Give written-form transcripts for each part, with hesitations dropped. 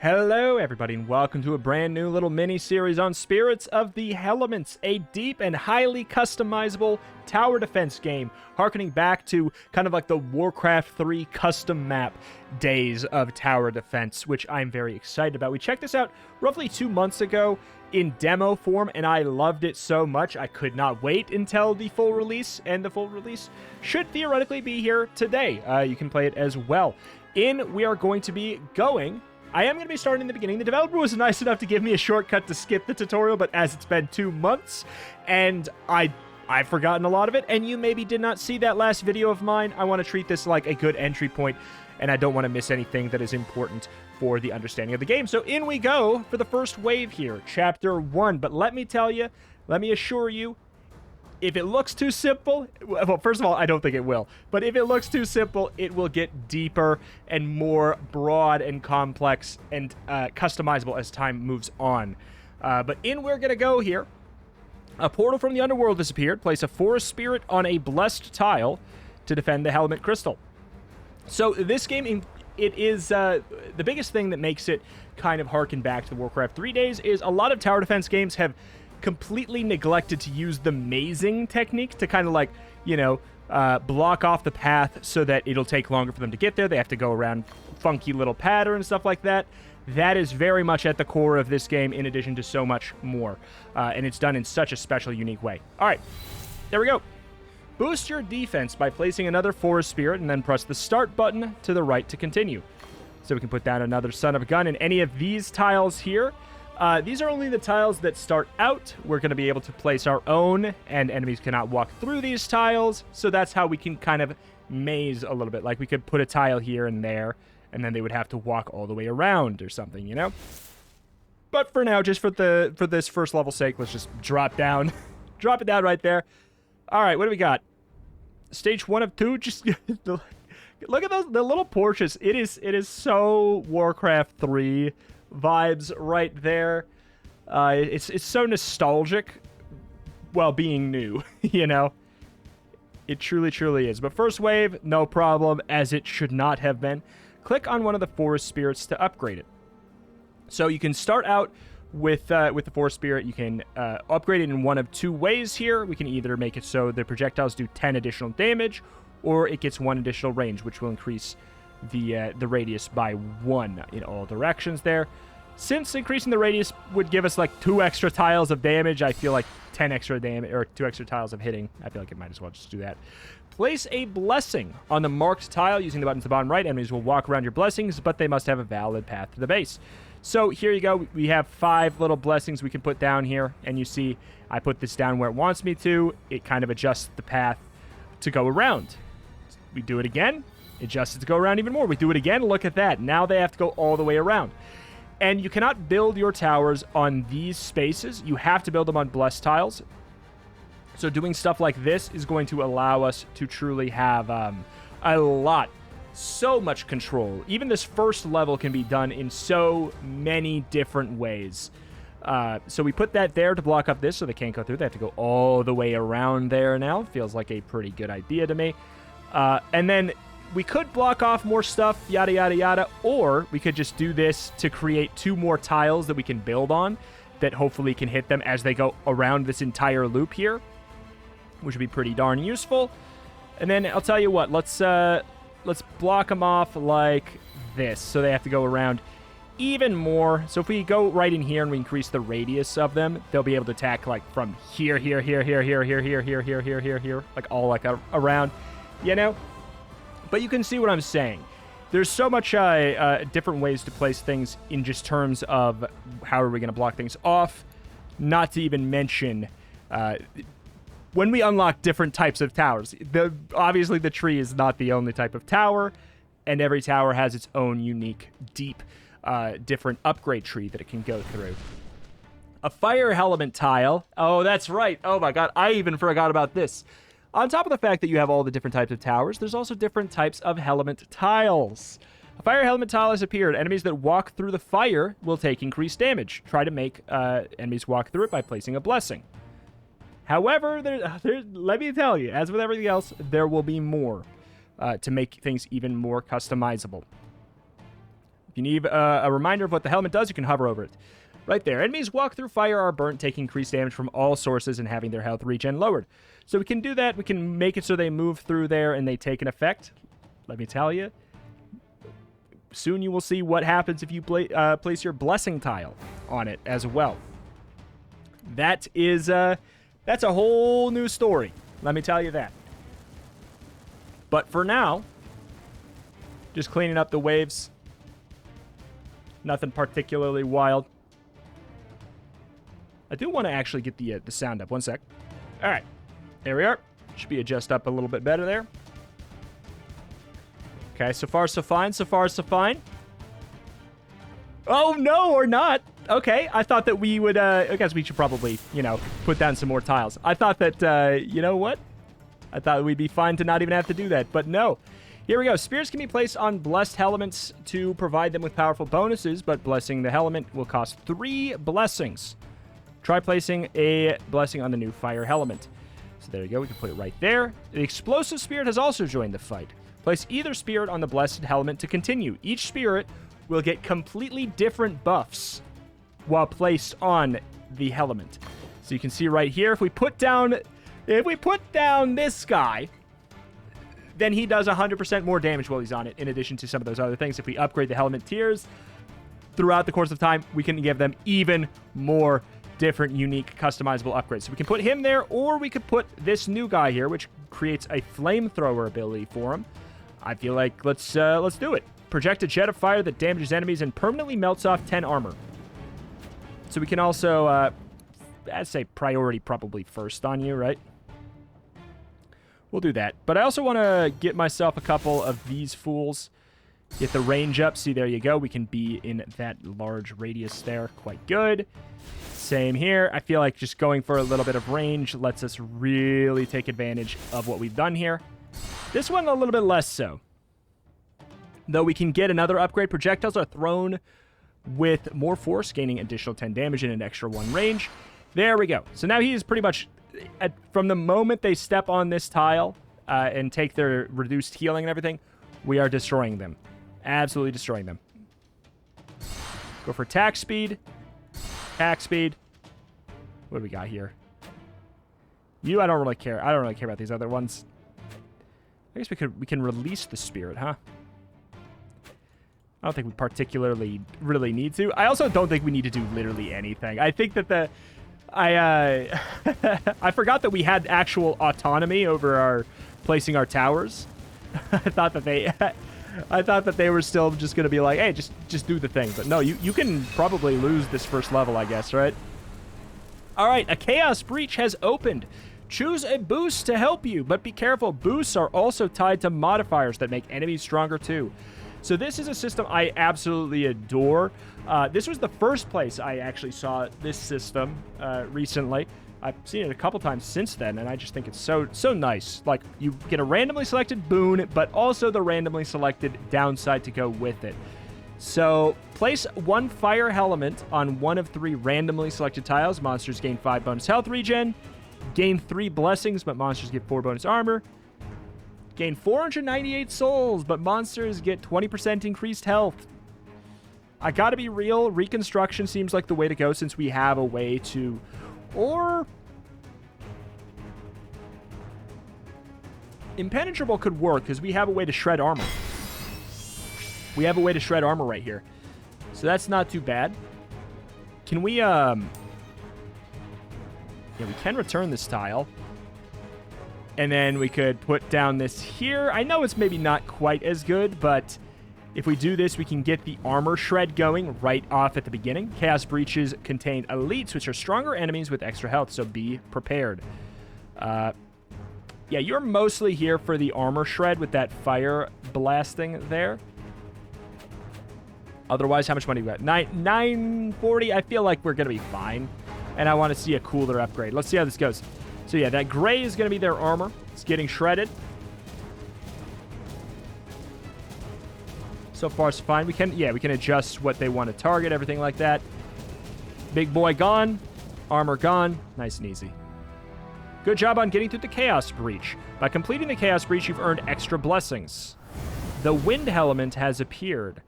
Hello everybody and welcome to a brand new little mini-series on Spirits of the Hellements, a deep and highly customizable tower defense game, harkening back to kind of like the Warcraft 3 custom map days of tower defense, which I'm very excited about. We checked this out roughly 2 months ago in demo form, and I loved it so much I could not wait until the full release, and the full release should theoretically be here today. You can play it as well. We are going to be going... I am going to be starting in the beginning. The developer was nice enough to give me a shortcut to skip the tutorial, but as it's been 2 months, and I've forgotten a lot of it, and you maybe did not see that last video of mine, I want to treat this like a good entry point, and I don't want to miss anything that is important for the understanding of the game. So in we go for the first wave here, Chapter 1. But let me tell you, let me assure you, if it looks too simple, well, first of all, I don't think it will. But if it looks too simple, it will get deeper and more broad and complex and customizable as time moves on. But we're going to go here. A portal from the underworld has appeared. Place a forest spirit on a blessed tile to defend the Helmet crystal. So this game, it is the biggest thing that makes it kind of harken back to the Warcraft 3 days is a lot of tower defense games have completely neglected to use the mazing technique to kind of like, you know, block off the path so that it'll take longer for them to get there. They have to go around funky little pattern and stuff like that. That is very much at the core of this game, in addition to so much more. And it's done in such a special, unique way. All right, there we go. Boost your defense by placing another forest spirit and then press the start button to the right to continue. So we can put down another son of a gun in any of these tiles here. These are only the tiles that start out. We're going to be able to place our own, and enemies cannot walk through these tiles. So that's how we can kind of maze a little bit. Like we could put a tile here and there, and then they would have to walk all the way around or something, you know? But for now, just for this first level sake, let's just drop down. Drop it down right there. All right, what do we got? Stage 1 of 2. Just look at those, the little porches. It is so Warcraft 3 vibes right there. It's so nostalgic while being new, you know? It truly is. But first wave, no problem, as it should not have been. Click on one of the forest spirits to upgrade it. So you can start out with the forest spirit. You can upgrade it in one of 2 ways here. We can either make it so the projectiles do 10 additional damage, or it gets 1 additional range, which will increase the radius by 1 in all directions there. Since increasing the radius would give us like 2 extra tiles of damage, I feel like 10 extra damage, or 2 extra tiles of hitting. I feel like it might as well just do that. Place a blessing on the marked tile using the buttons to the bottom right. Enemies will walk around your blessings, but they must have a valid path to the base. So here you go. We have 5 little blessings we can put down here, and you see I put this down where it wants me to. It kind of adjusts the path to go around. We do it again. Adjust it to go around even more. We do it again. Look at that. Now they have to go all the way around. And you cannot build your towers on these spaces. You have to build them on blessed tiles. So doing stuff like this is going to allow us to truly have so much control. Even this first level can be done in so many different ways. So we put that there to block up this so they can't go through. They have to go all the way around there now. Feels like a pretty good idea to me. And then we could block off more stuff, yada, yada, yada, or we could just do this to create 2 more tiles that we can build on that hopefully can hit them as they go around this entire loop here, which would be pretty darn useful. And then I'll tell you what, let's block them off like this, so they have to go around even more. So if we go right in here and we increase the radius of them, they'll be able to attack like from here, like all like around, you know? But you can see what I'm saying. There's so much different ways to place things in just terms of how are we going to block things off. Not to even mention when we unlock different types of towers. Obviously, the tree is not the only type of tower, and every tower has its own unique, deep, different upgrade tree that it can go through. A fire element tile. Oh, that's right. Oh my god, I even forgot about this. On top of the fact that you have all the different types of towers, there's also different types of element tiles. A fire element tile has appeared. Enemies that walk through the fire will take increased damage. Try to make enemies walk through it by placing a blessing. However, let me tell you, as with everything else, there will be more to make things even more customizable. If you need a reminder of what the helmet does, you can hover over it. Right there. Enemies walk through fire are burnt, taking increased damage from all sources and having their health regen lowered. So we can do that. We can make it so they move through there and they take an effect. Let me tell you. Soon you will see what happens if you place your blessing tile on it as well. That is, that's a whole new story. Let me tell you that. But for now, just cleaning up the waves. Nothing particularly wild. I do want to actually get the sound up. One sec. All right. There we are. Should be adjust up a little bit better there. Okay, so far so fine. So far so fine. Oh, no, or not. Okay, I thought that we would, I guess we should probably, you know, put down some more tiles. I thought that, you know what? I thought we'd be fine to not even have to do that, but no. Here we go. Spears can be placed on blessed Hellements to provide them with powerful bonuses, but blessing the Hellement will cost 3 blessings. Try placing a blessing on the new fire Hellement. So there you go. We can put it right there. The explosive spirit has also joined the fight. Place either spirit on the blessed Hellement to continue. Each spirit will get completely different buffs while placed on the Hellement. So you can see right here, if we put down this guy, then he does 100% more damage while he's on it, in addition to some of those other things. If we upgrade the Hellement tiers throughout the course of time, we can give them even more different, unique, customizable upgrades. So we can put him there, or we could put this new guy here, which creates a flamethrower ability for him. I feel like let's do it. Project a jet of fire that damages enemies and permanently melts off 10 armor. So we can also, I'd say priority probably first on you, right? We'll do that. But I also want to get myself a couple of these fools. Get the range up. See, there you go. We can be in that large radius there. Quite good. Same here. I feel like just going for a little bit of range lets us really take advantage of what we've done here. This one a little bit less so. Though we can get another upgrade. Projectiles are thrown with more force, gaining additional 10 damage and an extra 1 range. There we go. So now he is pretty much, from the moment they step on this tile and take their reduced healing and everything, we are destroying them. Absolutely destroying them. Go for attack speed. Attack speed. What do we got here? You, I don't really care. I don't really care about these other ones. I guess we can release the spirit, huh? I don't think we particularly really need to. I also don't think we need to do literally anything. I think that I forgot that we had actual autonomy over placing our towers. I thought that they were still just going to be like, hey, just do the thing. But no, you can probably lose this first level, I guess, right? All right, a Chaos Breach has opened. Choose a boost to help you, but be careful. Boosts are also tied to modifiers that make enemies stronger too. So this is a system I absolutely adore. This was the first place I actually saw this system recently. I've seen it a couple times since then, and I just think it's so nice. Like, you get a randomly selected boon, but also the randomly selected downside to go with it. So, place 1 fire element on 1 of 3 randomly selected tiles. Monsters gain 5 bonus health regen. Gain 3 blessings, but monsters get 4 bonus armor. Gain 498 souls, but monsters get 20% increased health. I gotta be real, reconstruction seems like the way to go since we have a way to... Or... Impenetrable could work, because we have a way to shred armor. We have a way to shred armor right here. So that's not too bad. Can we, Yeah, we can return this tile. And then we could put down this here. I know it's maybe not quite as good, but if we do this, we can get the armor shred going right off at the beginning. Chaos Breaches contain elites, which are stronger enemies with extra health, so be prepared. Yeah, you're mostly here for the armor shred with that fire blasting there. Otherwise, how much money we got? 940. I feel like we're going to be fine. And I want to see a cooler upgrade. Let's see how this goes. So yeah, that gray is going to be their armor. It's getting shredded. So far, so fine. We can adjust what they want to target, everything like that. Big boy gone. Armor gone. Nice and easy. Good job on getting through the Chaos Breach. By completing the Chaos Breach, you've earned extra blessings. The Wind Element has appeared.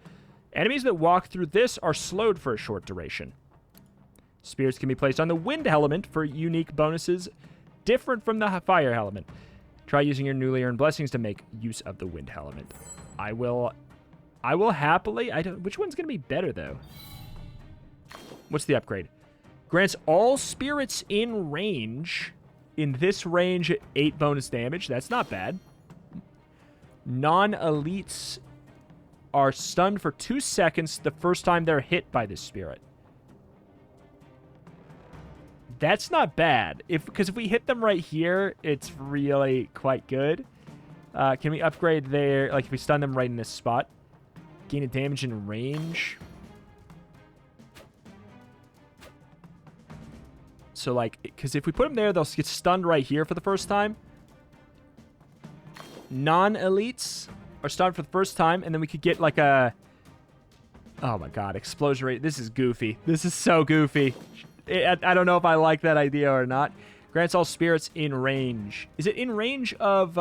Enemies that walk through this are slowed for a short duration. Spirits can be placed on the wind element for unique bonuses different from the fire element. Try using your newly earned blessings to make use of the wind element. I will happily. Which one's going to be better, though? What's the upgrade? Grants all spirits in range. In this range, 8 bonus damage. That's not bad. Non-elites are stunned for 2 seconds the first time they're hit by this spirit. That's not bad. Because if we hit them right here, it's really quite good. Can we upgrade there? Like, if we stun them right in this spot. Gain a damage in range. So, like, because if we put them there, they'll get stunned right here for the first time. Non-elites are stunned for the first time, and then we could get, like, a... Oh, my God. Explosion rate. This is goofy. This is so goofy. I don't know if I like that idea or not. Grants all spirits in range. Is it in range of,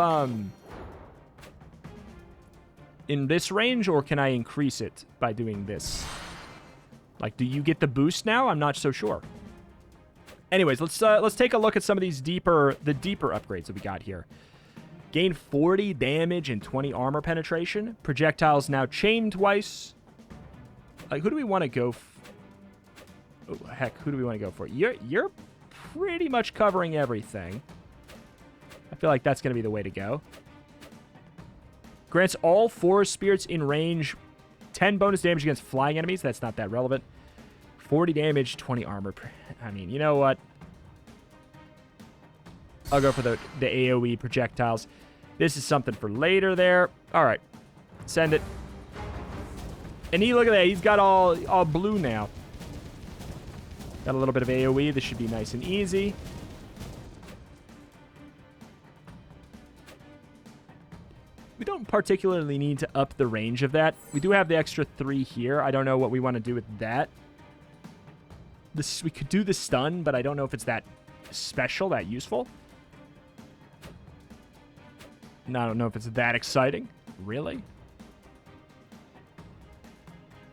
in this range, or can I increase it by doing this? Like, do you get the boost now? I'm not so sure. Anyways, let's take a look at some of these deeper upgrades that we got here. Gain 40 damage and 20 armor penetration. Projectiles now chain twice. Like, who do we want to go for? Oh, heck, who do we want to go for? You're pretty much covering everything. I feel like that's going to be the way to go. Grants all 4 spirits in range 10 bonus damage against flying enemies. That's not that relevant. 40 damage, 20 armor. I mean, you know what? I'll go for the AoE projectiles. This is something for later there. All right. Send it. And look at that. He's got all blue now. Got a little bit of AoE. This should be nice and easy. We don't particularly need to up the range of that. We do have the extra 3 here. I don't know what we want to do with that. We could do the stun, but I don't know if it's that special, that useful. And I don't know if it's that exciting. Really?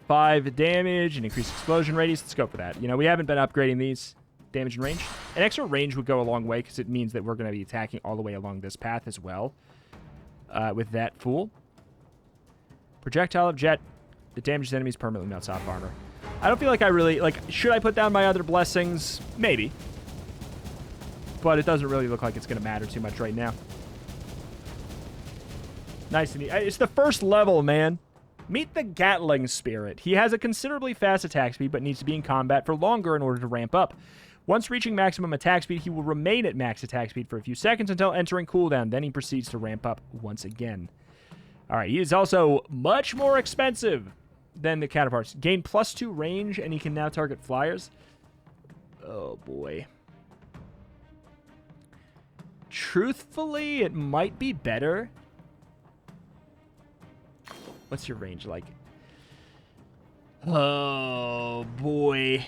5 damage and increased explosion radius. Let's go for that. You know, we haven't been upgrading these. Damage and range. An extra range would go a long way because it means that we're going to be attacking all the way along this path as well. With that fool. Projectile of jet. The damages enemies permanently melts off armor. I don't feel like I really... Like, should I put down my other blessings? Maybe. But it doesn't really look like it's going to matter too much right now. Nice and easy. It's the first level, man. Meet the Gatling spirit. He has a considerably fast attack speed, but needs to be in combat for longer in order to ramp up. Once reaching maximum attack speed, he will remain at max attack speed for a few seconds until entering cooldown. Then he proceeds to ramp up once again. All right, he is also much more expensive than the counterparts. Gain +2 range, and he can now target flyers. Oh, boy. Truthfully, it might be better. What's your range like? Oh, boy.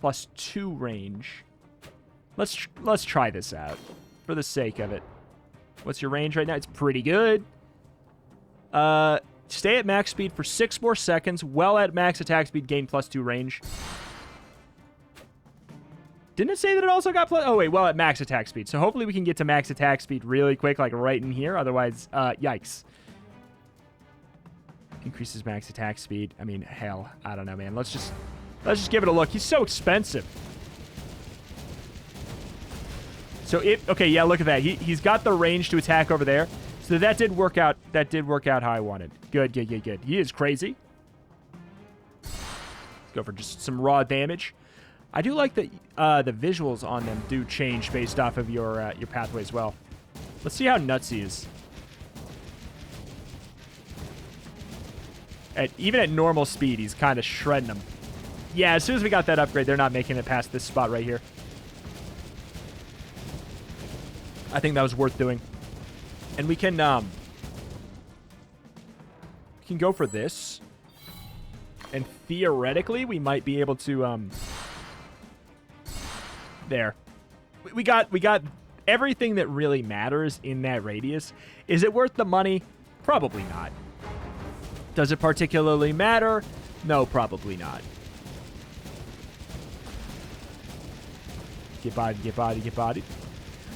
+2 range. Let's try this out for the sake of it. What's your range right now? It's pretty good. Stay at max speed for 6 more seconds. Well at max attack speed, gain +2 range. Didn't it say that it also got Oh, wait. Well, at max attack speed. So hopefully we can get to max attack speed really quick, like right in here. Otherwise, yikes. Increases max attack speed. I mean, hell. I don't know, man. Let's just give it a look. He's so expensive. So okay, yeah, look at that. He's got the range to attack over there. So that did work out. That did work out how I wanted. Good, good, good, good. He is crazy. Let's go for just some raw damage. I do like that the visuals on them do change based off of your pathway as well. Let's see how nuts he is. Even at normal speed, he's kind of shredding them. Yeah, as soon as we got that upgrade, they're not making it past this spot right here. I think that was worth doing. And we can go for this. And theoretically, we might be able to there. We got everything that really matters in that radius. Is it worth the money? Probably not. Does it particularly matter? No, probably not. Get bodied, get bodied, get bodied.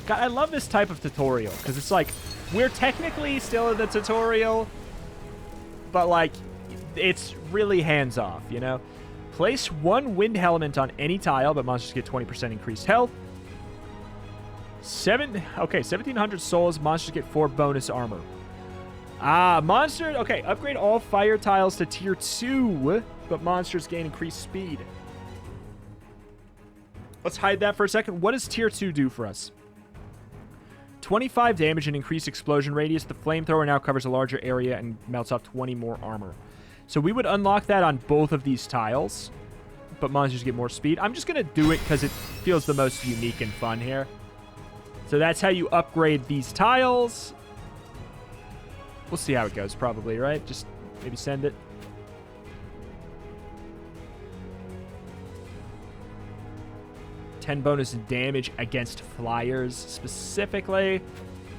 God, I love this type of tutorial, because it's like, we're technically still in the tutorial, but like, it's really hands-off, you know? Place one wind element on any tile, but monsters get 20% increased health. 1,700 souls, monsters get 4 bonus armor. Monsters, okay, upgrade all fire tiles to tier 2, but monsters gain increased speed. Let's hide that for a second. What does tier 2 do for us? 25 damage and increased explosion radius. The flamethrower now covers a larger area and melts off 20 more armor. So we would unlock that on both of these tiles, but monsters get more speed. I'm just going to do it because it feels the most unique and fun here. So that's how you upgrade these tiles. We'll see how it goes probably, right? Just maybe send it. Bonus damage against flyers specifically.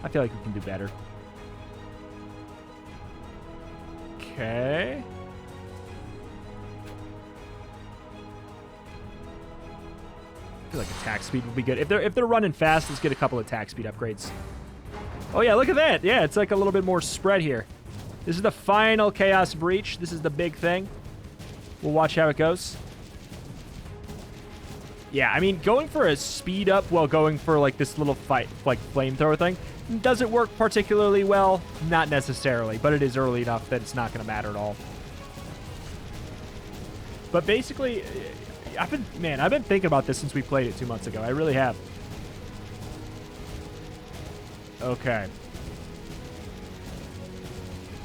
I feel like we can do better. Okay. I feel like attack speed would be good. If they're running fast, let's get a couple attack speed upgrades. Oh yeah, look at that. Yeah, it's like a little bit more spread here. This is the final Chaos Breach. This is the big thing. We'll watch how it goes. Yeah, I mean, going for a speed up while going for, like, this little fight, like, flamethrower thing, does it work particularly well? Not necessarily, but it is early enough that it's not going to matter at all. But basically, I've been thinking about this since we played it 2 months ago. I really have. Okay.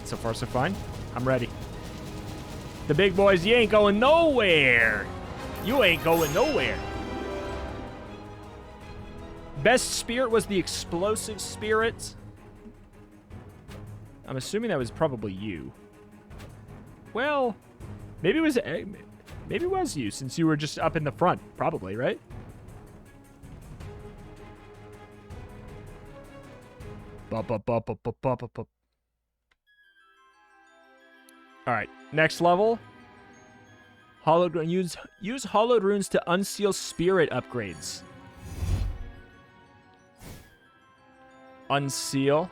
So far, so fine. I'm ready. The big boys, you ain't going nowhere. You ain't going nowhere. Best spirit was the explosive spirit. I'm assuming that was probably you. Well, maybe it was you since you were just up in the front, probably, right? All right, next level. Hollowed use hollowed runes to unseal spirit upgrades. Unseal.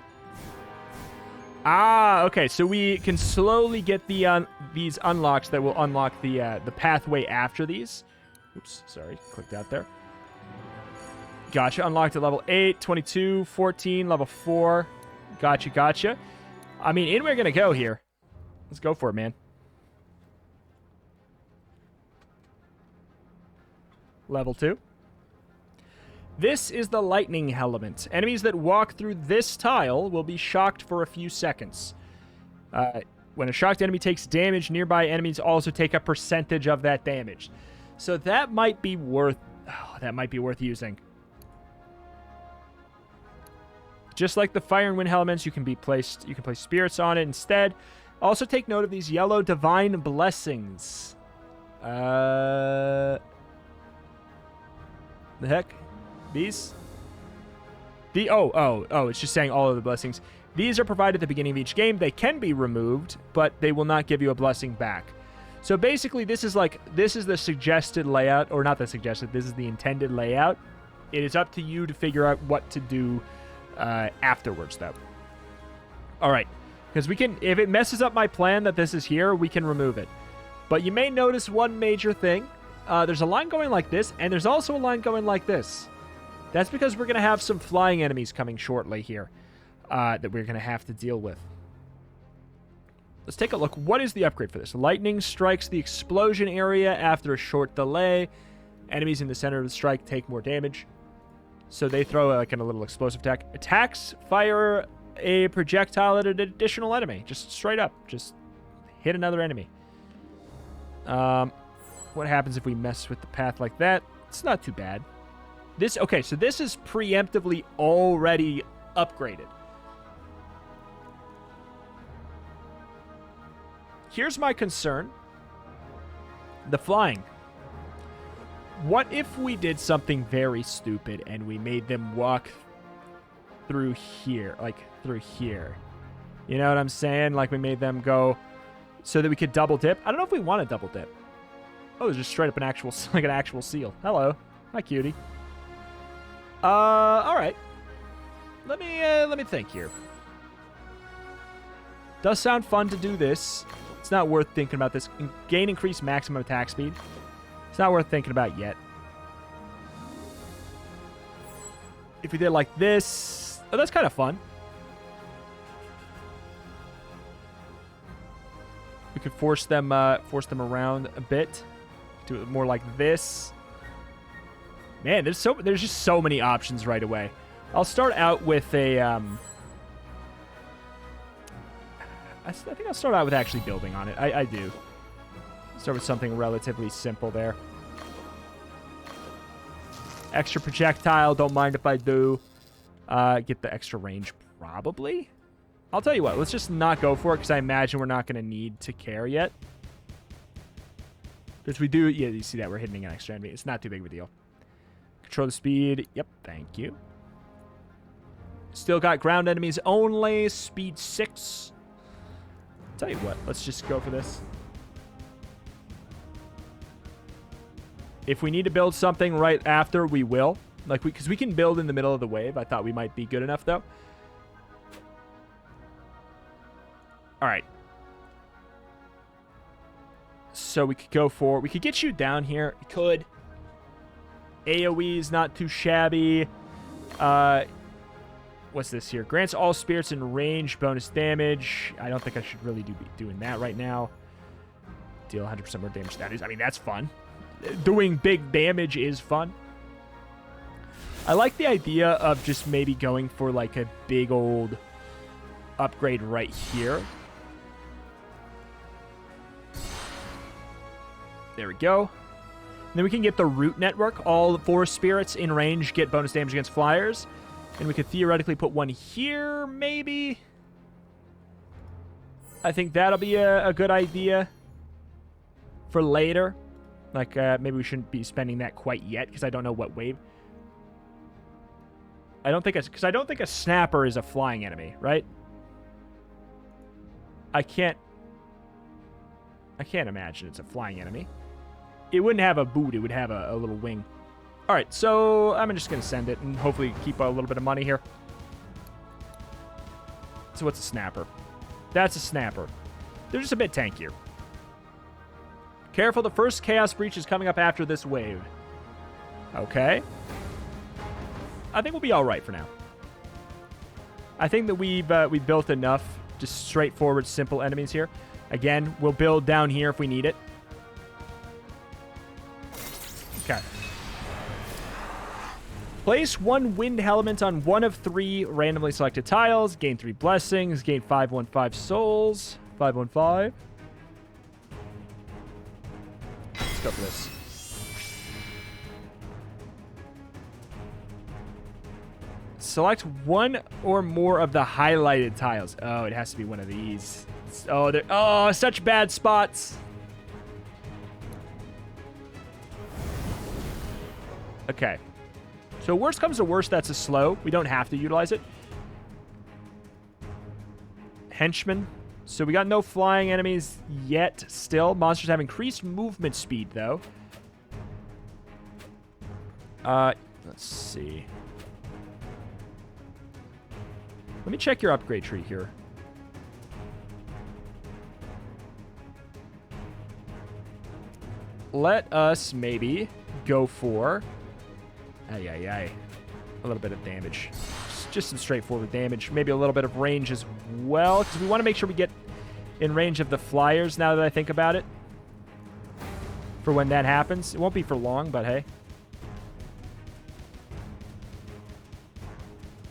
Okay. So we can slowly get the these unlocks that will unlock the pathway after these. Oops, sorry, clicked out there. Gotcha. Unlocked at level 8, 22, 14, level 4. Gotcha, gotcha. I mean, in we're gonna go here. Let's go for it, man. Level 2. This is the lightning element. Enemies that walk through this tile will be shocked for a few seconds. When a shocked enemy takes damage, nearby enemies also take a percentage of that damage. So that might be worth using. Just like the fire and wind elements, you can place spirits on it instead. Also take note of these yellow divine blessings. The heck? These? It's just saying all of the blessings. These are provided at the beginning of each game. They can be removed, but they will not give you a blessing back. So basically, this is the suggested layout, or not the suggested, this is the intended layout. It is up to you to figure out what to do afterwards, though. All right, because if it messes up my plan that this is here, we can remove it. But you may notice one major thing. There's a line going like this, and there's also a line going like this. That's because we're going to have some flying enemies coming shortly here that we're going to have to deal with. Let's take a look. What is the upgrade for this? Lightning strikes the explosion area after a short delay. Enemies in the center of the strike take more damage. So they throw like a little explosive attack. Attacks fire a projectile at an additional enemy. Just straight up. Just hit another enemy. What happens if we mess with the path like that? It's not too bad. So this is preemptively already upgraded. Here's my concern. The flying. What if we did something very stupid and we made them walk through here, like through here? You know what I'm saying? Like we made them go so that we could double dip. I don't know if we want to double dip. Oh, it's just straight up an actual, like an actual seal. Hello. Hi, cutie. All right. Let me think here. Does sound fun to do this. It's not worth thinking about this. Gain increased maximum attack speed. It's not worth thinking about yet. If we did like this, oh, that's kind of fun. We could force them around a bit. Do it more like this. Man, there's just so many options right away. I'll start out with a I think I'll start out with actually building on it. I do. Start with something relatively simple there. Extra projectile, don't mind if I do. Get the extra range, probably. I'll tell you what, let's just not go for it, because I imagine we're not going to need to care yet. Because we do, yeah, you see that, we're hitting an extra enemy. It's not too big of a deal. Control the speed. Yep, thank you. Still got ground enemies only. Speed 6. Tell you what, let's just go for this. If we need to build something right after, we will. Like, because we can build in the middle of the wave. I thought we might be good enough, though. All right. So we could go for... We could get you down here. We could. AoE is not too shabby. What's this here? Grants all spirits in range bonus damage. I don't think I should really be doing that right now. Deal 100% more damage. That is... I mean, that's fun. Doing big damage is fun. I like the idea of just maybe going for like a big old upgrade right here. There we go. And then we can get the root network. All 4 spirits in range get bonus damage against flyers. And we could theoretically put one here, maybe. I think that'll be a good idea for later. Like, maybe we shouldn't be spending that quite yet, because I don't know what wave. I don't think a snapper is a flying enemy, right? I can't imagine it's a flying enemy. It wouldn't have a boot, it would have a little wing. All right, so I'm just going to send it and hopefully keep a little bit of money here. So what's a snapper? That's a snapper. They're just a bit tankier. Careful, the first Chaos Breach is coming up after this wave. Okay. I think we'll be all right for now. I think that we've built enough just straightforward, simple enemies here. Again, we'll build down here if we need it. Okay. Place 1 wind element on 1 of 3 randomly selected tiles. Gain 3 blessings. Gain 515 souls. 515. Let's go for this. Select 1 or more of the highlighted tiles. Oh, it has to be one of these. Oh, they're... Oh, such bad spots. Okay. So worst comes to worst, that's a slow. We don't have to utilize it. Henchman. So we got no flying enemies yet still. Monsters have increased movement speed, though. Let's see. Let me check your upgrade tree here. Let us maybe go for... A little bit of damage. Just some straightforward damage. Maybe a little bit of range as well, because we want to make sure we get in range of the flyers now that I think about it. For when that happens. It won't be for long, but hey.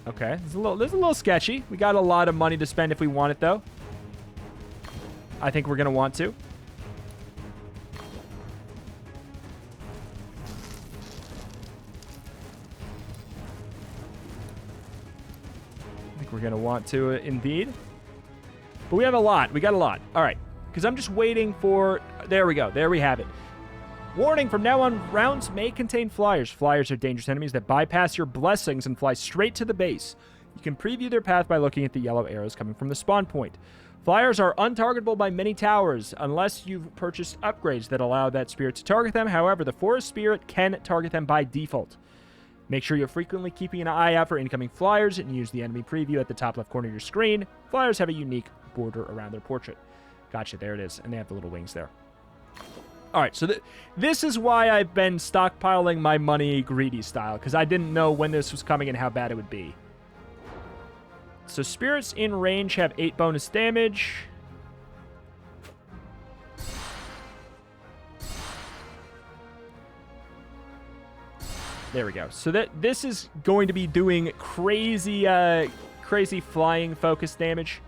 Okay, this is a little sketchy. We got a lot of money to spend if we want it, though. I think we're going to want to. We're going to want to, indeed. But we have a lot. We got a lot. All right. Because I'm just waiting for... There we go. There we have it. Warning, from now on, rounds may contain flyers. Flyers are dangerous enemies that bypass your blessings and fly straight to the base. You can preview their path by looking at the yellow arrows coming from the spawn point. Flyers are untargetable by many towers unless you've purchased upgrades that allow that spirit to target them. However, the forest spirit can target them by default. Make sure you're frequently keeping an eye out for incoming flyers and use the enemy preview at the top left corner of your screen. Flyers have a unique border around their portrait. Gotcha, there it is. And they have the little wings there. All right, so this is why I've been stockpiling my money greedy style, because I didn't know when this was coming and how bad it would be. So spirits in range have 8 bonus damage. There we go. So this is going to be doing crazy, crazy flying focus damage.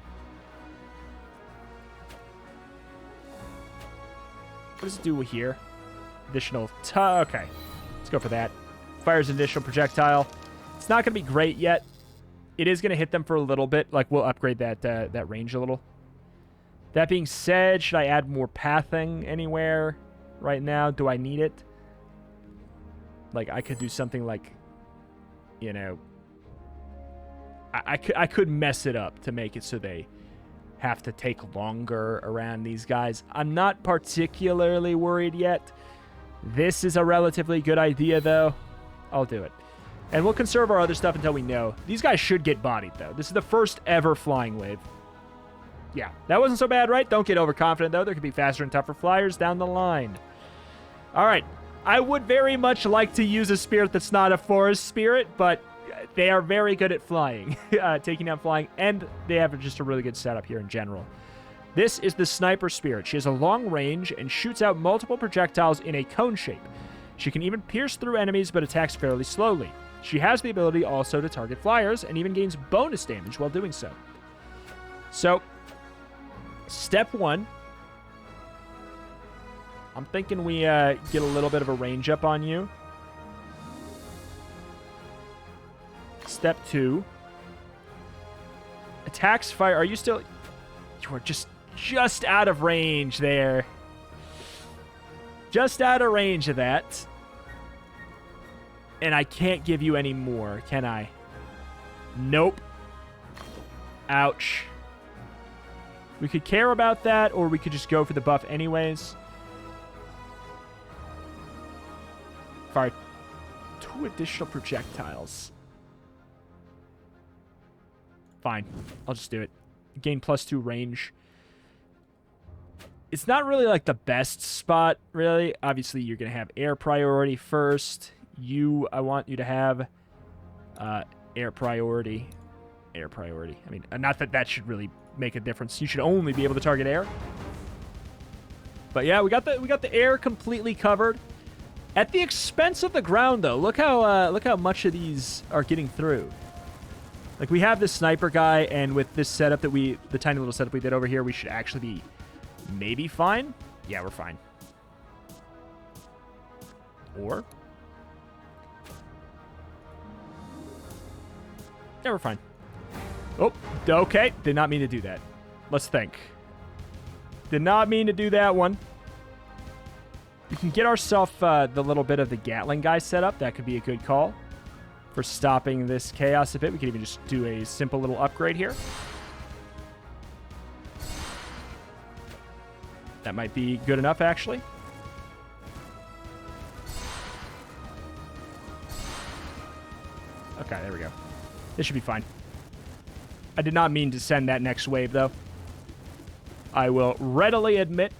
What does it do here? Additional... okay. Let's go for that. Fires an additional projectile. It's not going to be great yet. It is going to hit them for a little bit. Like, we'll upgrade that range a little. That being said, should I add more pathing anywhere right now? Do I need it? Like, I could do something like, you know... I could mess it up to make it so they have to take longer around these guys. I'm not particularly worried yet. This is a relatively good idea, though. I'll do it. And we'll conserve our other stuff until we know. These guys should get bodied, though. This is the first ever flying wave. Yeah, that wasn't so bad, right? Don't get overconfident, though. There could be faster and tougher flyers down the line. All right. I would very much like to use a spirit that's not a forest spirit, but they are very good at flying, taking down flying, and they have just a really good setup here in general. This is the Sniper Spirit. She has a long range and shoots out multiple projectiles in a cone shape. She can even pierce through enemies, but attacks fairly slowly. She has the ability also to target flyers and even gains bonus damage while doing so. So, step 1. I'm thinking we get a little bit of a range up on you. Step 2. Attacks fire. Are you still... You are just out of range there. Just out of range of that. And I can't give you any more, can I? Nope. Ouch. We could care about that, or we could just go for the buff anyways. Fire 2 additional projectiles. Fine. I'll just do it. Gain +2 range. It's not really like the best spot, really. Obviously, you're going to have air priority first. I want you to have air priority. Air priority. I mean, not that should really make a difference. You should only be able to target air. But yeah, we got the air completely covered. At the expense of the ground, though. Look how much of these are getting through. Like, we have this sniper guy, and with this setup the tiny little setup we did over here, we should actually be maybe fine. Yeah, we're fine. Or... yeah, we're fine. Oh, okay. Did not mean to do that. Let's think. Did not mean to do that one. We can get ourselves the little bit of the Gatling guy set up. That could be a good call for stopping this chaos a bit. We could even just do a simple little upgrade here. That might be good enough, actually. Okay, there we go. This should be fine. I did not mean to send that next wave, though. I will readily admit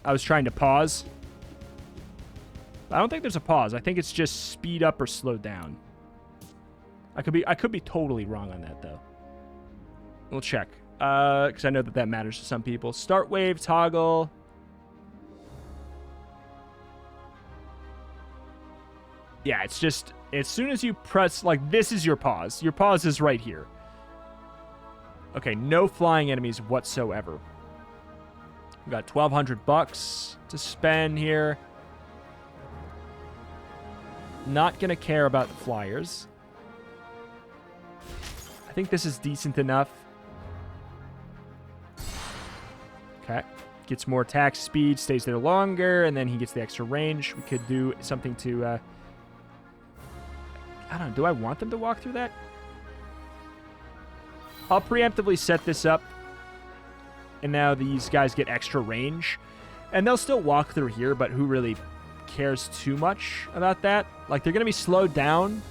I was trying to pause. I don't think there's a pause. I think it's just speed up or slow down. I could be totally wrong on that, though. We'll check. Because I know that matters to some people. Start wave, toggle. Yeah, it's just... as soon as you press... like, this is your pause. Your pause is right here. Okay, no flying enemies whatsoever. We got $1,200 to spend here. Not going to care about the flyers. I think this is decent enough. Okay. Gets more attack speed, stays there longer, and then he gets the extra range. We could do something to... I don't know. Do I want them to walk through that? I'll preemptively set this up. And now these guys get extra range. And they'll still walk through here, but who really cares too much about that? Like, they're going to be slowed down.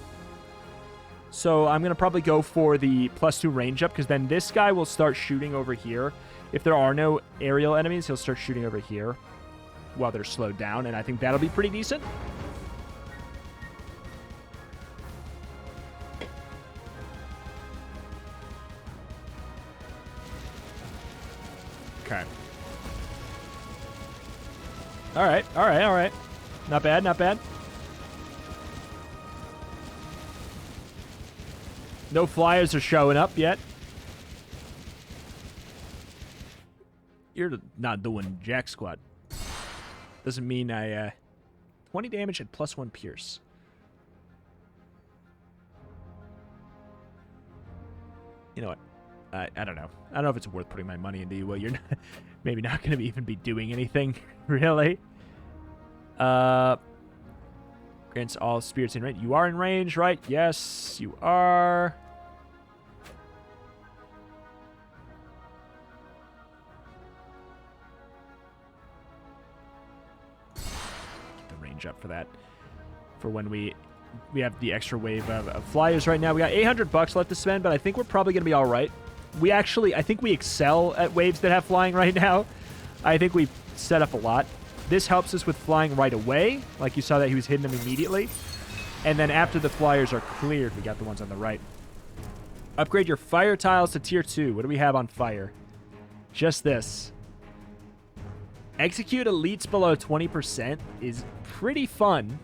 So I'm going to probably go for the +2 range up, because then this guy will start shooting over here. If there are no aerial enemies, he'll start shooting over here while they're slowed down, and I think that'll be pretty decent. Okay. All right, all right, all right. Not bad, not bad. No flyers are showing up yet. You're not doing jack squat. Doesn't mean I, 20 damage and +1 pierce. You know what? I don't know. I don't know if it's worth putting my money into you. Well, you're not, maybe not going to even be doing anything, really. Grants all spirits in range. You are in range, right? Yes, you are. Get the range up for that. For when we have the extra wave of flyers right now. We got $800 left to spend, but I think we're probably going to be all right. I think we excel at waves that have flying right now. I think we've set up a lot. This helps us with flying right away. Like you saw that he was hitting them immediately. And then after the flyers are cleared, we got the ones on the right. Upgrade your fire tiles to tier 2. What do we have on fire? Just this. Execute elites below 20% is pretty fun.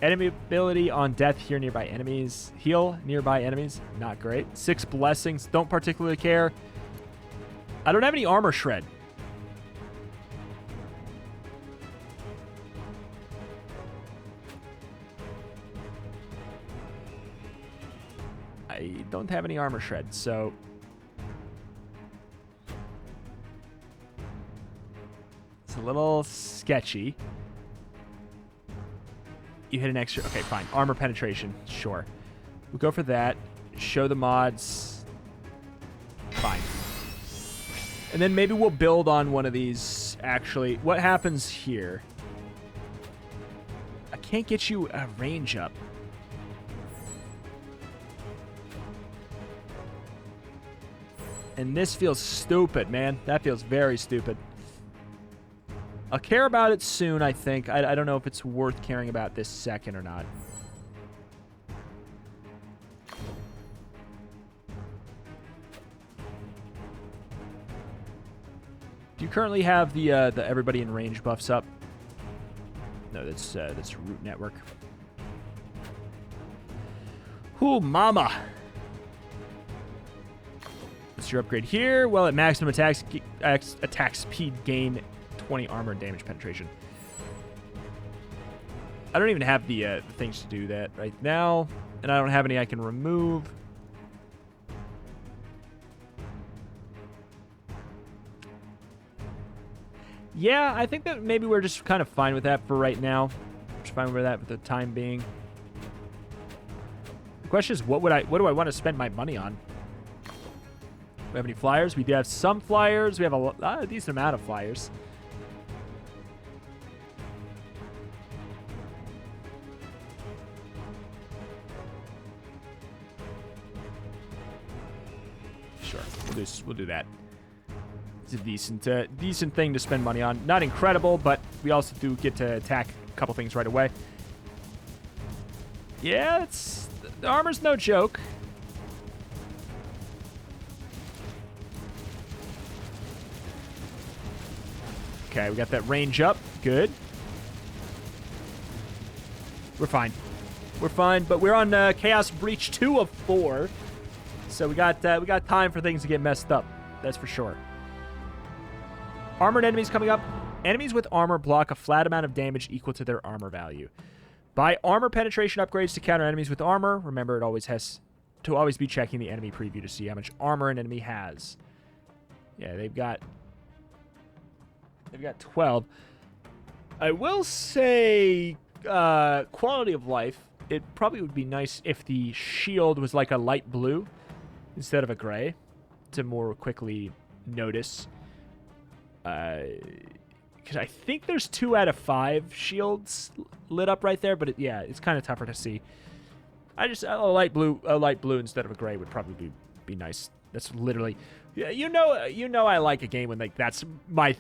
Enemy ability on death, heal nearby enemies. Heal nearby enemies, not great. 6 blessings, don't particularly care. I don't have any armor shred. I don't have any armor shred, so it's a little sketchy. You hit an extra... Okay, fine. Armor penetration. Sure. We'll go for that. Show the mods. Fine. And then maybe we'll build on one of these, actually. What happens here? I can't get you a range up. And this feels stupid, man. That feels very stupid. I'll care about it soon, I think. I don't know if it's worth caring about this second or not. Do you currently have the everybody in range buffs up? No, that's Root Network. Ooh, mama. What's your upgrade here? Well, at maximum attack speed gain 20 armor and damage penetration. I don't even have the things to do that right now, and I don't have any I can remove. Yeah, I think that maybe we're just kind of fine with that for right now. Just fine with that for the time being. The question is, what do I want to spend my money on? Do we have any flyers? We do have some flyers. We have a decent amount of flyers. Sure, we'll do that. It's a decent thing to spend money on. Not incredible, but we also do get to attack a couple things right away. Yeah, the armor's no joke. Okay, we got that range up. Good. We're fine. We're fine, but we're on Chaos Breach 2 of 4. So we got time for things to get messed up. That's for sure. Armored enemies coming up. Enemies with armor block a flat amount of damage equal to their armor value. Buy armor penetration upgrades to counter enemies with armor. Remember, it always has to always be checking the enemy preview to see how much armor an enemy has. Yeah, they've got 12. I will say quality of life it probably would be nice if the shield was like a light blue instead of a gray to more quickly notice. Because I think there's 2 out of 5 shields lit up right there, but it's kind of tougher to see. A light blue instead of a gray would probably be nice. That's literally, you know, I like a game when like that's my.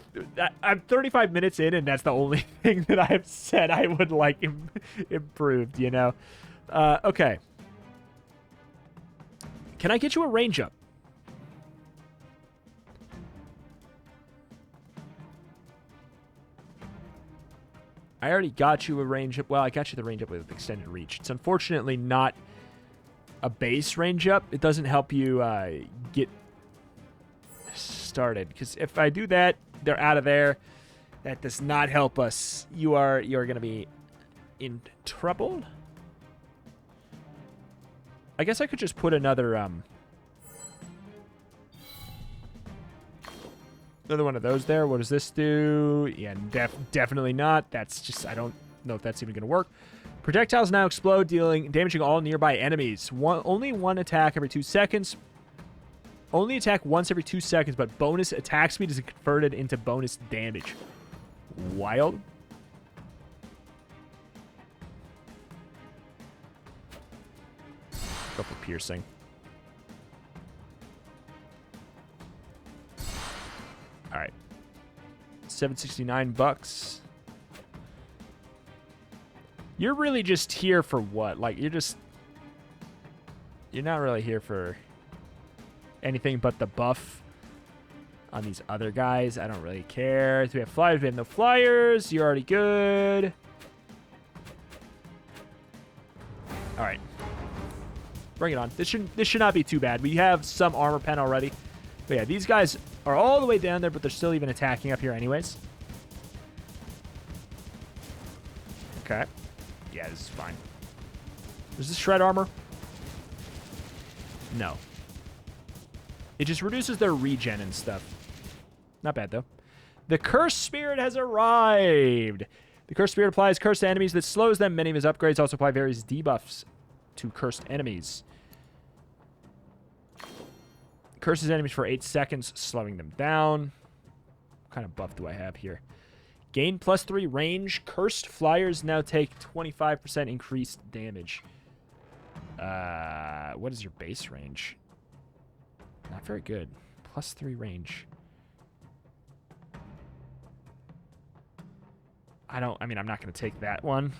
I'm 35 minutes in, and that's the only thing that I've said I would like improved. You know, okay. Can I get you a range up? I already got you a range up. Well, I got you the range up with extended reach. It's unfortunately not a base range up. It doesn't help you get started. Because if I do that, they're out of there. That does not help us. You're going to be in trouble. I guess I could just put another one of those there. What does this do? Yeah, definitely not. That's just, I don't know if that's even going to work. Projectiles now explode, damaging all nearby enemies. Only one attack every 2 seconds. Only attack once every 2 seconds, but bonus attack speed is converted into bonus damage. Wild. Go for piercing. All right, $769. You're really just here for what? Like, you're not really here for anything but the buff on these other guys. I don't really care. Do we have flyers? We have no flyers. You're already good. All right, bring it on. This should not be too bad. We have some armor pen already. But yeah, these guys are all the way down there, but they're still even attacking up here anyways. Okay. Yeah, this is fine. Does this shred armor? No. It just reduces their regen and stuff. Not bad, though. The Cursed Spirit has arrived. The Cursed Spirit applies curse to enemies that slows them. Many of his upgrades also apply various debuffs to cursed enemies. Curses enemies for 8 seconds, slowing them down. What kind of buff do I have here? Gain +3 range. Cursed flyers now take 25% increased damage. What is your base range? Not very good. +3 range. I mean, I'm not going to take that one.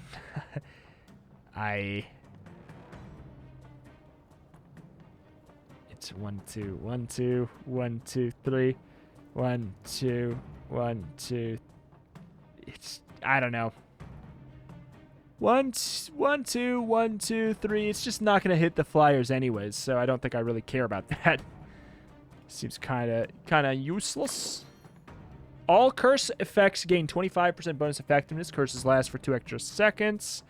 It's 1, 2, 1, 2, 1, 2, 3, 1, 2, 1, 2. It's, I don't know. 1, 2, 1, 2, 3. It's just not going to hit the flyers anyways, so I don't think I really care about that. Seems kind of useless. All curse effects gain 25% bonus effectiveness. Curses last for 2 extra seconds.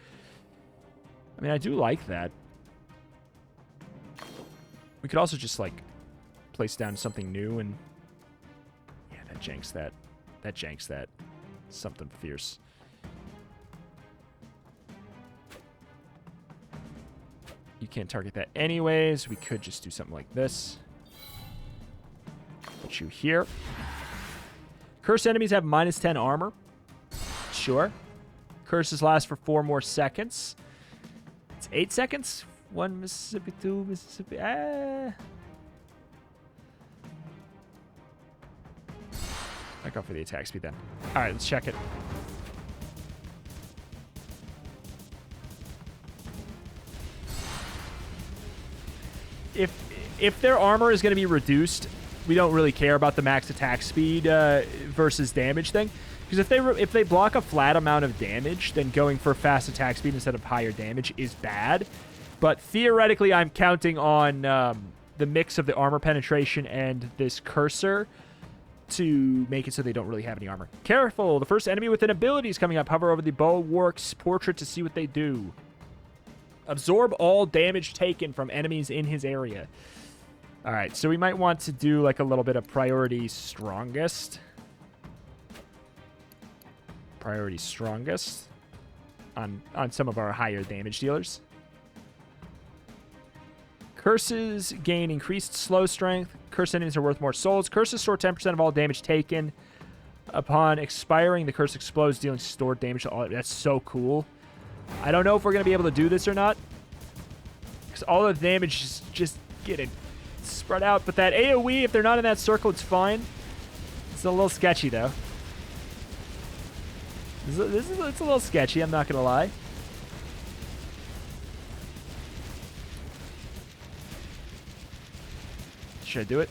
I mean, I do like that. We could also just, like, place down something new and... Yeah, that janks that. That janks that. Something fierce. You can't target that anyways. We could just do something like this. Put you here. Cursed enemies have -10 armor. Sure. Curses last for 4 more seconds. It's 8 seconds. 1 Mississippi, 2 Mississippi. I go for the attack speed then. All right, let's check it. If their armor is going to be reduced, we don't really care about the max attack speed versus damage thing. Because if they block a flat amount of damage, then going for fast attack speed instead of higher damage is bad. But theoretically, I'm counting on the mix of the armor penetration and this cursor to make it so they don't really have any armor. Careful! The first enemy with an ability is coming up. Hover over the bulwark's portrait to see what they do. Absorb all damage taken from enemies in his area. All right, so we might want to do like a little bit of priority strongest. Priority strongest on some of our higher damage dealers. Curses gain increased slow strength. Curse enemies are worth more souls. Curses store 10% of all damage taken. Upon expiring, the curse explodes, dealing stored damage to all. That's so cool. I don't know if we're going to be able to do this or not. Because all the damage is just getting spread out. But that AoE, if they're not in that circle, it's fine. It's a little sketchy, though. It's a little sketchy, I'm not going to lie. Should I do it?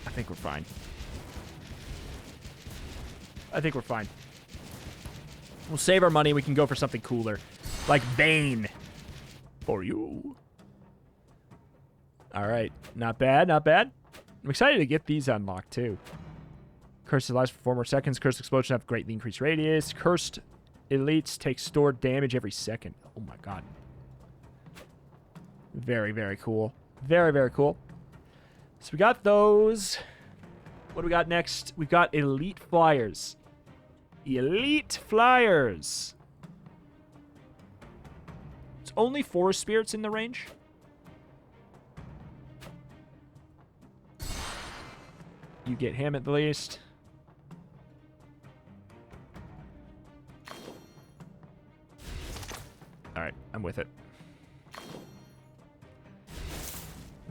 I think we're fine. I think we're fine. We'll save our money. We can go for something cooler. Like Benn. For you. Alright. Not bad, not bad. I'm excited to get these unlocked, too. Curse lasts for 4 more seconds. Cursed explosion have greatly increased radius. Cursed elites take stored damage every second. Oh my god. Very, very cool. Very, very cool. So we got those. What do we got next? We've got elite flyers. Elite flyers. It's only 4 spirits in the range. You get him at the least. Alright, I'm with it.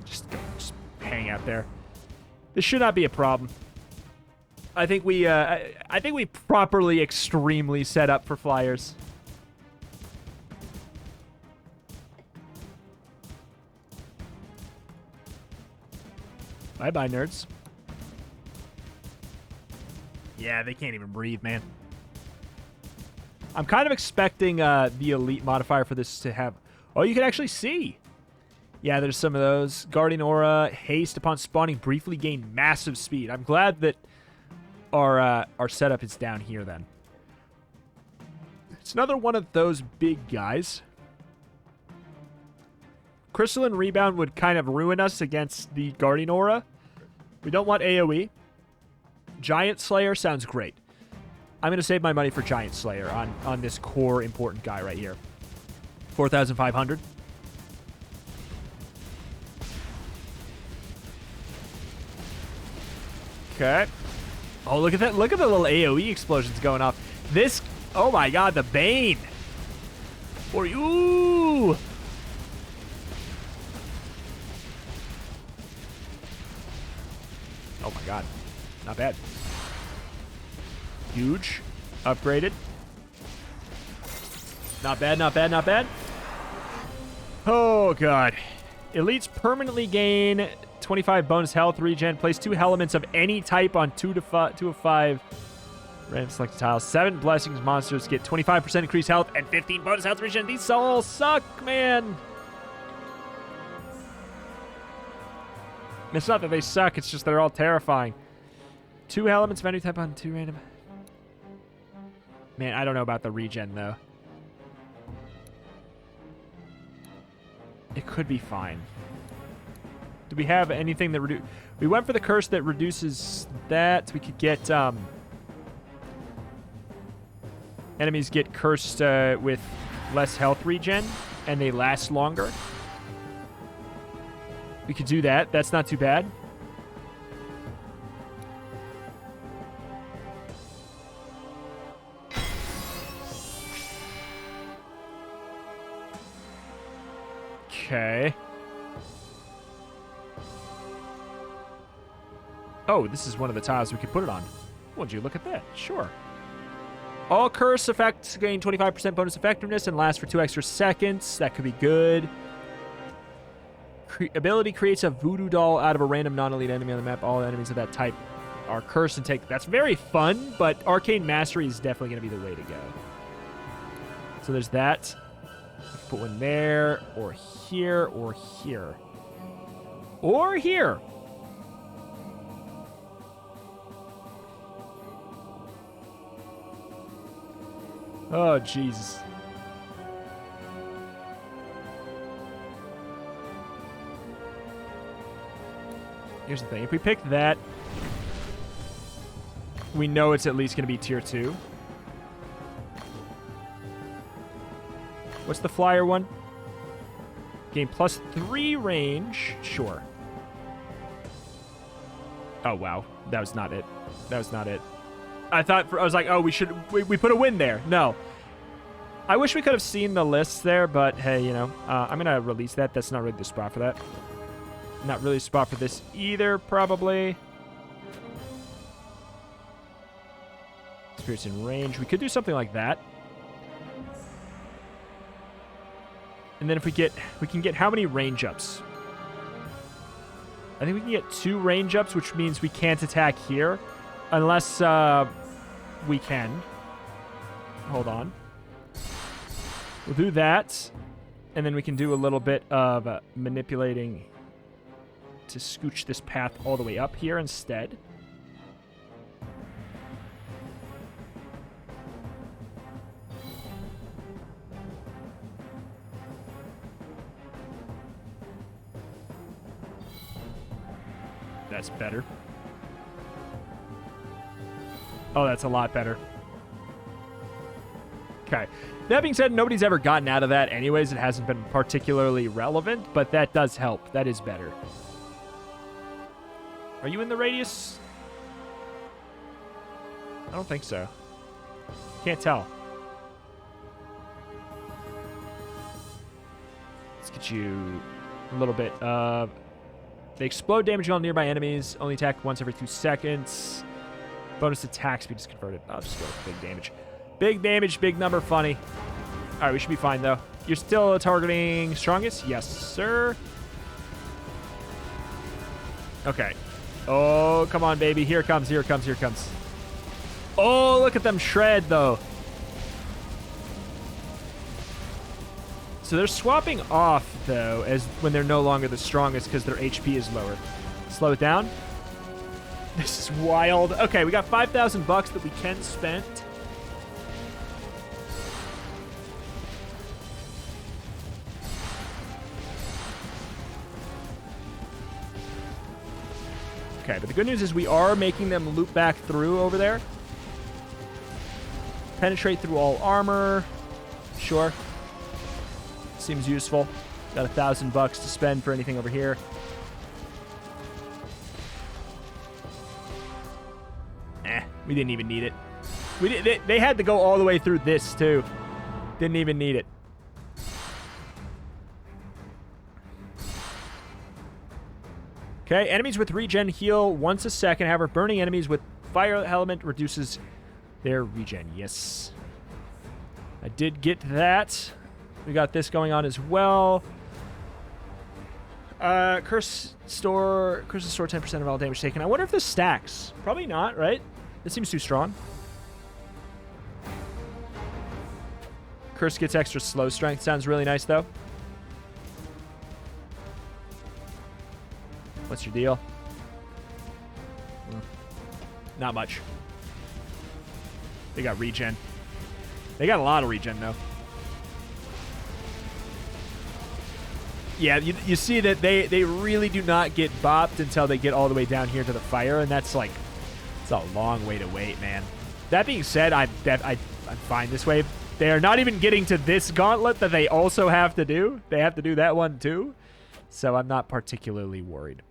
Just hang out there. This should not be a problem. I think we properly, extremely set up for flyers. Bye-bye, nerds. Yeah, they can't even breathe, man. I'm kind of expecting the elite modifier for this to have... Oh, you can actually see. Yeah, there's some of those. Guardian Aura, haste upon spawning, briefly gain massive speed. I'm glad that our setup is down here then. It's another one of those big guys. Crystalline Rebound would kind of ruin us against the Guardian Aura. We don't want AoE. Giant Slayer sounds great. I'm going to save my money for Giant Slayer on this core important guy right here. 4,500. Okay. Oh, look at that. Look at the little AoE explosions going off. This... Oh my god, the Bane. For you. Oh my god. Not bad. Huge. Upgraded. Not bad, not bad, not bad. Oh, God. Elites permanently gain 25 bonus health regen. Place 2 Hellements of any type on 2 of 5 random selected tiles. 7 blessings monsters get 25% increased health and 15 bonus health regen. These all suck, man. It's not that they suck. It's just they're all terrifying. 2 Hellements of any type on 2 random... Man, I don't know about the regen, though. It could be fine. Do we have anything that reduce... We went for the curse that reduces that. We could get, enemies get cursed with less health regen, and they last longer. We could do that. That's not too bad. Okay. Oh, this is one of the tiles we could put it on. Would you look at that? Sure. All curse effects gain 25% bonus effectiveness and last for 2 extra seconds. That could be good. Ability creates a voodoo doll out of a random non-elite enemy on the map. All enemies of that type are cursed and take... That's very fun, but Arcane Mastery is definitely going to be the way to go. So there's that. Put one there, or here, or here. Or here. Oh, Jesus. Here's the thing. If we pick that, we know it's at least going to be tier 2. What's the flyer one? Gain +3 range. Sure. Oh, wow. That was not it. That was not it. I was like, oh, we put a win there. No. I wish we could have seen the lists there, but hey, you know, I'm going to release that. That's not really the spot for that. Not really a spot for this either, probably. Spirits in range. We could do something like that. And then if we can get how many range ups? I think we can get 2 range ups, which means we can't attack here. Unless we can. Hold on. We'll do that. And then we can do a little bit of manipulating to scooch this path all the way up here instead. That's better. Oh, that's a lot better. Okay. That being said, nobody's ever gotten out of that anyways. It hasn't been particularly relevant, but that does help. That is better. Are you in the radius? I don't think so. Can't tell. Let's get you a little bit of... They explode, damage on nearby enemies. Only attack once every 2 seconds. Bonus attack speed is converted. I'll just go with big damage. Big damage, big number, funny. All right, we should be fine, though. You're still targeting strongest? Yes, sir. Okay. Oh, come on, baby. Here it comes, here it comes, here it comes. Oh, look at them shred, though. So they're swapping off, though, as when they're no longer the strongest because their HP is lower. Slow it down. This is wild. Okay, we got 5,000 bucks that we can spend. Okay, but the good news is we are making them loop back through over there. Penetrate through all armor. Sure. Seems useful. Got 1,000 bucks to spend for anything over here. We didn't even need it. They had to go all the way through this too. Didn't even need it. Okay, enemies with regen heal once a second. However, burning enemies with fire element reduces their regen. Yes. I did get that. We got this going on as well. Curse store 10% of all damage taken. I wonder if this stacks. Probably not, right? It seems too strong. Curse gets extra slow strength. Sounds really nice, though. What's your deal? Not much. They got regen. They got a lot of regen, though. Yeah, you see that they really do not get bopped until they get all the way down here to the fire, and that's like, it's a long way to wait, man. That being said, I'm fine this way. They are not even getting to this gauntlet that they also have to do. They have to do that one too. So I'm not particularly worried.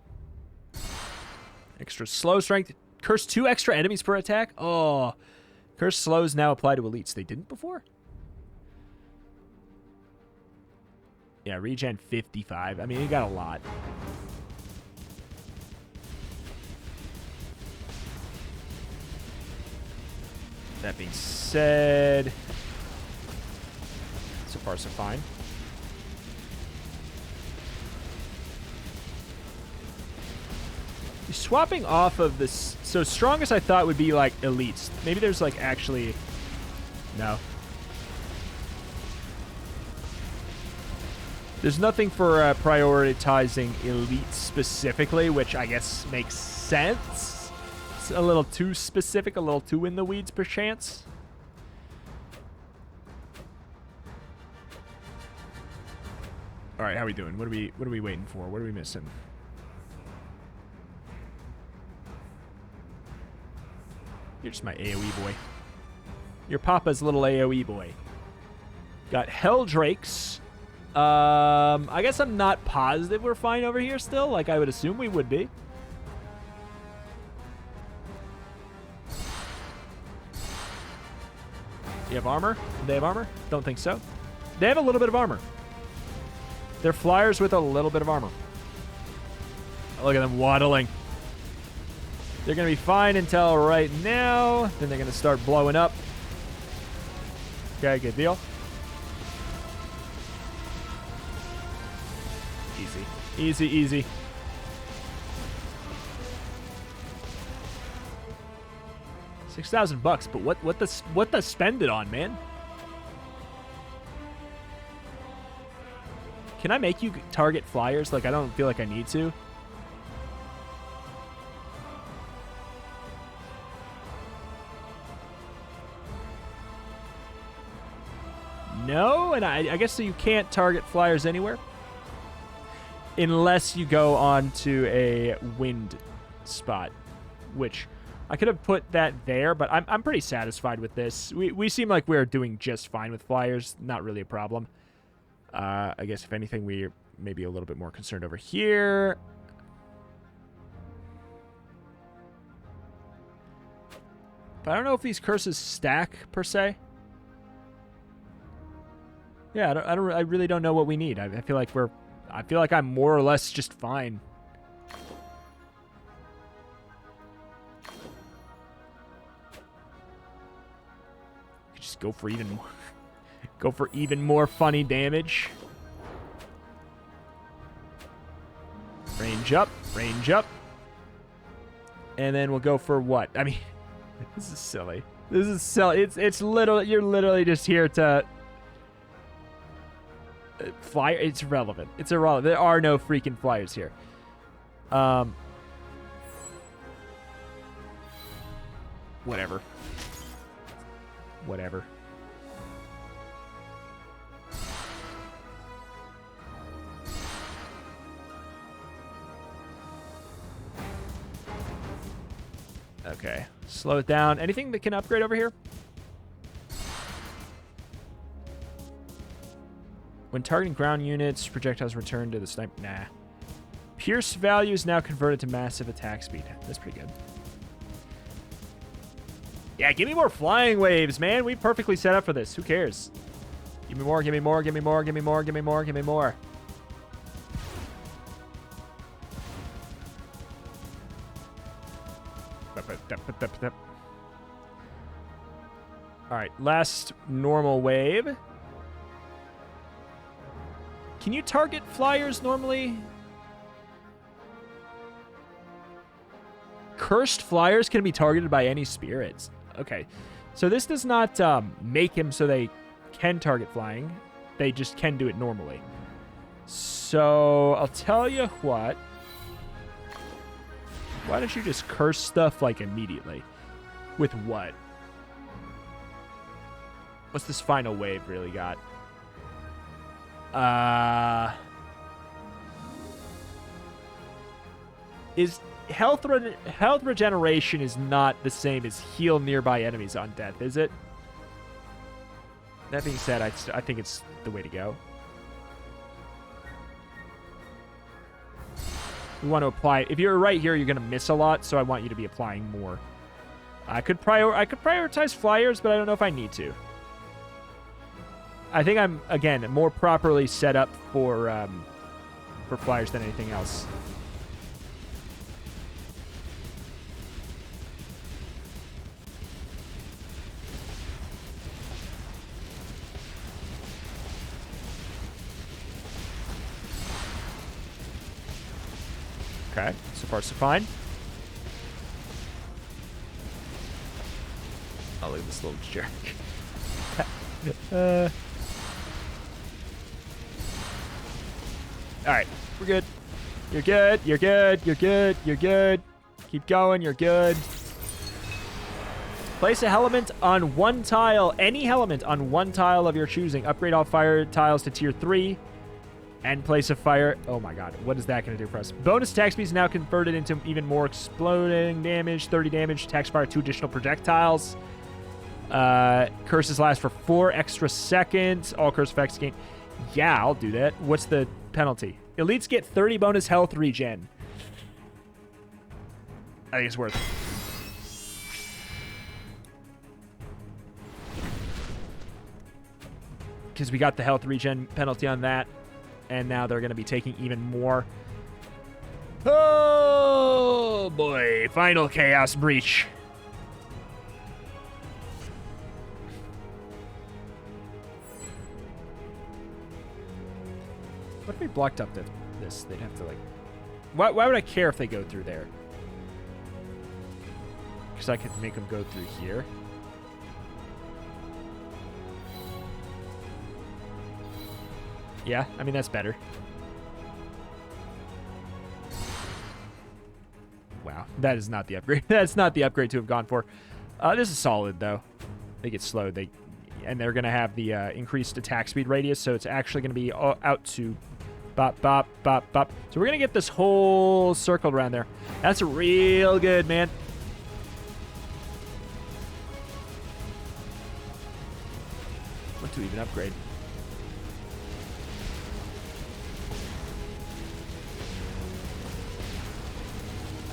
Extra slow strength. Curse 2 extra enemies per attack. Oh, curse slows now apply to elites. They didn't before? Yeah, regen 55. I mean, you got a lot. That being said, so far so fine. You're swapping off of this. So strongest I thought would be like elites. Maybe there's like actually, no. There's nothing for prioritizing elites specifically, which I guess makes sense. It's a little too specific, a little too in the weeds perchance. All right, how are we doing? What are we waiting for? What are we missing? You're just my AoE boy. You're Papa's little AoE boy. Got Helldrakes. I guess I'm not positive we're fine over here still. Like, I would assume we would be. You have armor? Do they have armor? Don't think so. They have a little bit of armor. They're flyers with a little bit of armor. Look at them waddling. They're going to be fine until right now. Then they're going to start blowing up. Okay, good deal. Easy. Easy, easy. $6,000 bucks, but what the spend it on, man? Can I make you target flyers? Like, I don't feel like I need to. No, and I guess so you can't target flyers anywhere. Unless you go on to a wind spot, which I could have put that there, but I'm pretty satisfied with this. We seem like we're doing just fine with flyers. Not really a problem. I guess if anything, we're maybe a little bit more concerned over here. But I don't know if these curses stack, per se. Yeah, I really don't know what we need. I feel like I'm more or less just fine. Just go for even more. Go for even more funny damage. Range up, range up. And then we'll go for what? I mean, this is silly. This is silly. It's literally, you're literally just here to fly. It's irrelevant. It's irrelevant. There are no freaking flyers here. Whatever. Whatever. Okay. Slow it down. Anything that can upgrade over here? When targeting ground units, projectiles return to the snipe. Nah. Pierce value is now converted to massive attack speed. That's pretty good. Yeah, give me more flying waves, man. We perfectly set up for this. Who cares? Give me more, give me more, give me more, give me more, give me more, give me more. All right, last normal wave. Can you target flyers normally? Cursed flyers can be targeted by any spirits. Okay, so this does not make him so they can target flying. They just can do it normally. So I'll tell you what. Why don't you just curse stuff like immediately? With what? What's this final wave really got? Is health regeneration is not the same as heal nearby enemies on death, is it? That being said, I think it's the way to go. We want to apply. If you're right here, you're going to miss a lot, so I want you to be applying more. I could prioritize flyers, but I don't know if I need to. I think I'm, again, more properly set up for flyers than anything else. Okay, so far so fine. Oh, look at this little jerk. Alright, we're good. You're good, you're good, you're good, you're good. Keep going, you're good. Place a Hellement on one tile, any Hellement on one tile of your choosing. Upgrade all fire tiles to tier 3. And place a fire. Oh my god, what is that going to do for us? Bonus attack speed is now converted into even more exploding damage, 30 damage. Attacks fire 2 additional projectiles. Curses last for 4 extra seconds. All curse effects gain. Yeah, I'll do that. What's the penalty? Elites get 30 bonus health regen. I think it's worth it. Because we got the health regen penalty on that. And now they're going to be taking even more. Oh, boy. Final Chaos Breach. What if we blocked up this? They'd have to, like... Why would I care if they go through there? Because I could make them go through here. Yeah, I mean, that's better. Wow, that is not the upgrade. That's not the upgrade to have gone for. This is solid, though. They get slowed. And they're going to have the increased attack speed radius, so it's actually going to be out to bop, bop, bop, bop. So we're going to get this whole circle around there. That's real good, man. What to even upgrade?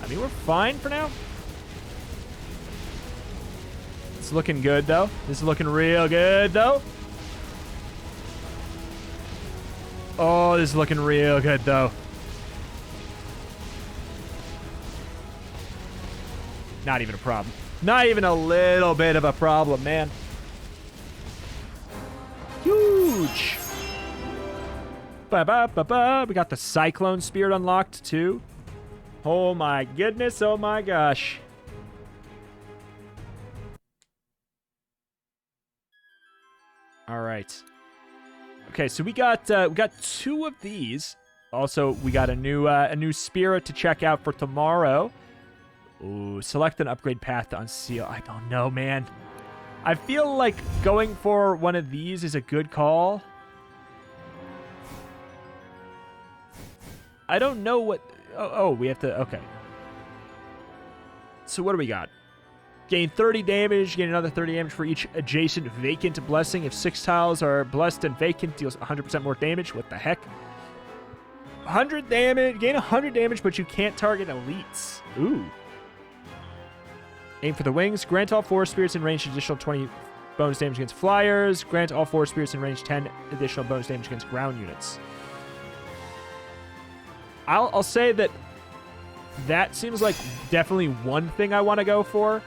I mean, we're fine for now. It's looking good, though. This is looking real good, though. Oh, this is looking real good, though. Not even a problem. Not even a little bit of a problem, man. Huge. Ba-ba-ba-ba. We got the Cyclone Spirit unlocked, too. Oh, my goodness. Oh, my gosh. All right. Okay, so we got 2 of these. Also, we got a new spirit to check out for tomorrow. Ooh, select an upgrade path to unseal. I don't know, man. I feel like going for one of these is a good call. I don't know what... Oh, we have to... Okay. So what do we got? Gain 30 damage, gain another 30 damage for each adjacent vacant blessing. If 6 tiles are blessed and vacant, deals 100% more damage. What the heck? 100 damage, gain 100 damage, but you can't target elites. Ooh. Aim for the wings. Grant all 4 spirits in range additional 20 bonus damage against flyers. Grant all 4 spirits in range 10 additional bonus damage against ground units. I'll say that seems like definitely one thing I want to go for.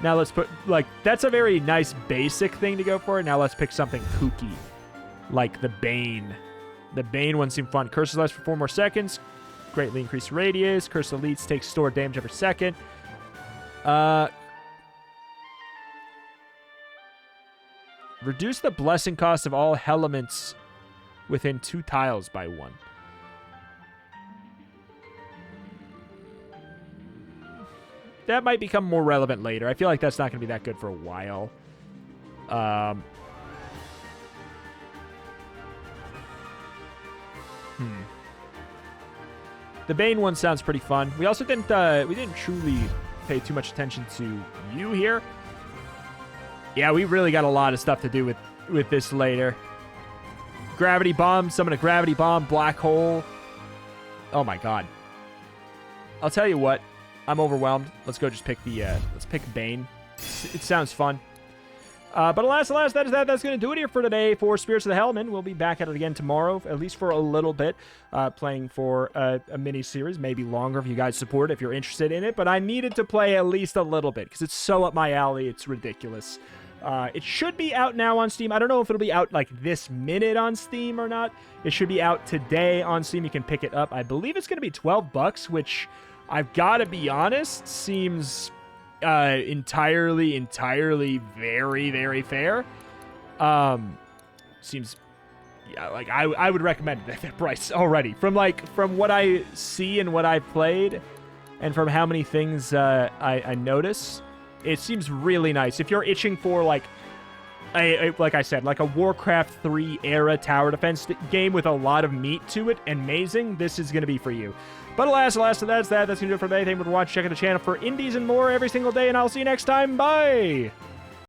Now let's put, like, that's a very nice basic thing to go for. Now let's pick something kooky, like the Bane. The Bane one seemed fun. Curses last for 4 more seconds. Greatly increased radius. Curse elites take stored damage every second. Reduce the blessing cost of all Hellements within 2 tiles by 1. That might become more relevant later. I feel like that's not going to be that good for a while. The Bane one sounds pretty fun. We also didn't truly pay too much attention to you here. Yeah, we really got a lot of stuff to do with this later. Gravity bomb, summon a gravity bomb, black hole. Oh my god. I'll tell you what. I'm overwhelmed. Let's go just pick let's pick Bane. It sounds fun. But alas, that's going to do it here for today for Spirits of the Hellman. We'll be back at it again tomorrow, at least for a little bit, playing for a mini-series, maybe longer if you guys support it, if you're interested in it. But I needed to play at least a little bit, because it's so up my alley, it's ridiculous. It should be out now on Steam. I don't know if it'll be out like this minute on Steam or not. It should be out today on Steam. You can pick it up. I believe it's going to be $12, which... I've got to be honest, seems entirely very, very fair. Seems, yeah, like I would recommend it at that price already. From what I see and what I've played, and from how many things I notice, it seems really nice. If you're itching for like I said, like a Warcraft 3 era tower defense game with a lot of meat to it, amazing, this is going to be for you. But alas, that's that. That's going to do it for today. Thank you for watching. Check out the channel for indies and more every single day, and I'll see you next time. Bye!